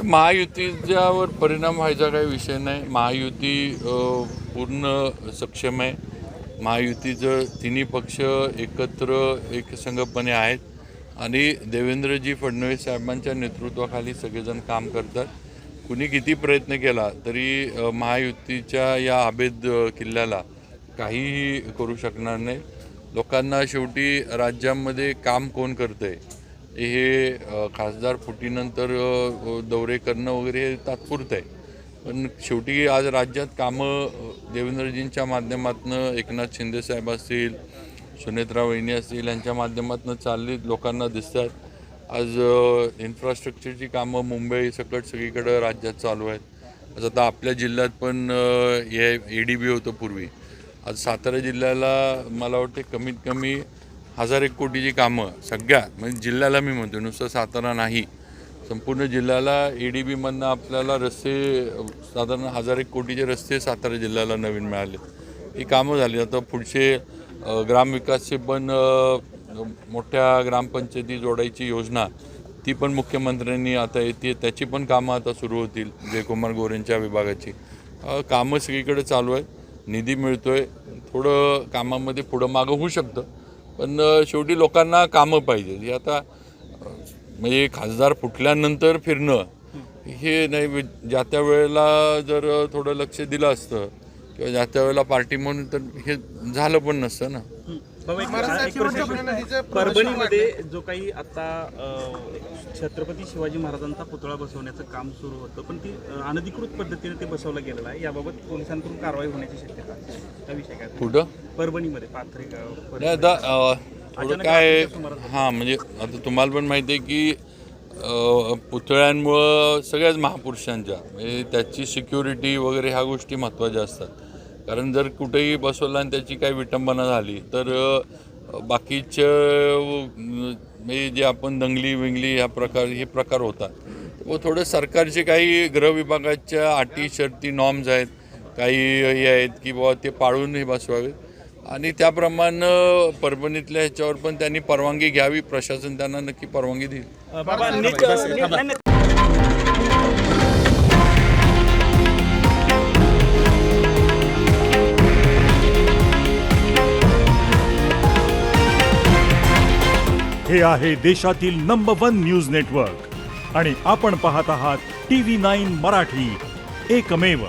महायुतीच्यावर परिणाम व्हायचा काही विषय नाही. महायुती पूर्ण सक्षम आहे. महायुतीचं तिन्ही पक्ष एकत्र एकसंघपणे आहेत आणि देवेंद्रजी फडणवीस साहेबांच्या नेतृत्वाखाली सगळेजण काम करतात. कुणी किती प्रयत्न केला तरी महायुतीच्या या अभेद किल्ल्याला काहीही करू शकणार नाही. लोकांना शेवटी राज्यामध्ये काम कोण करतंय हे खासदार फुटीनंतर दौरे करणं वगैरे हे तात्पुरतं आहे, पण शेवटी आज राज्यात कामं देवेंद्रजींच्या माध्यमातून एकनाथ शिंदेसाहेब असतील, सुनेत्रा वहिनी असतील यांच्या माध्यमातून चालली लोकांना दिसतात. आज इन्फ्रास्ट्रक्चरची कामं मुंबई सकट सगळीकडं राज्यात चालू आहेत. आज आता आपल्या जिल्ह्यात पण हे ADB होतं पूर्वी. आज सातारा जिल्ह्याला मला वाटते कमीत कमी 1000 कोटीची कामं सगळ्या म्हणजे जिल्ह्याला मी म्हणतो, नुसतं सातारा नाही, संपूर्ण जिल्ह्याला ADBमधनं आपल्याला रस्ते साधारण 1000 कोटीचे रस्ते सातारा जिल्ह्याला नवीन मिळाले. ही कामं झाली. आता पुढचे ग्रामविकासचे पण मोठ्या ग्रामपंचायती जोडायची योजना ती पण मुख्यमंत्र्यांनी आता येते, त्याची पण कामं आता सुरू होतील. जयकुमार गोरेंच्या विभागाची कामं सगळीकडे चालू आहेत. निधी मिळतो आहे. थोडं कामामध्ये पुढं मागं होऊ शकतं, पण शेवटी लोकांना कामं पाहिजे. हे आता म्हणजे खासदार फुटल्यानंतर फिरणं हे नाही. ज्या त्या वेळेला जर थोडं लक्ष दिलं असतं किंवा ज्या त्या वेळेला पार्टी म्हणून तर हे झालं पण नसतं ना. परभणीमध्ये जो काही आता छत्रपती शिवाजी महाराजांचा पुतळा बसवण्याचं काम सुरू होतं, पण ती अनधिकृत पद्धतीने ते बसवलं गेलेलं आहे. याबाबत पोलिसांकडून कारवाई होण्याची शक्यता आहे. विषय काय कुठं परभणीमध्ये पाथरी आता थोडं काय म्हणजे आता तुम्हाला पण माहिती आहे की पुतळ्यांमुळं सगळ्याच महापुरुषांच्या म्हणजे त्याची सिक्युरिटी वगैरे ह्या गोष्टी महत्त्वाच्या असतात. कारण जर कुठेही बसवलं आणि त्याची काही विटंबना झाली तर बाकीच्या म्हणजे जे आपण दंगली विंगली हे प्रकार होतात. व थोडं सरकारचे काही गृह विभागाच्या अटी शर्ती नॉर्म्स आहेत, काही हे आहेत की बाबा ते पाळून हे बसवावेत आणि त्याप्रमाणे परभणीतल्या ह्याच्यावर पण त्यांनी परवानगी घ्यावी. प्रशासन त्यांना नक्की परवानगी देईल. हे आहे देशातील नंबर 1 न्यूज नेटवर्क आणि आपण पाहत आहात TV9 मराठी, एकमेव.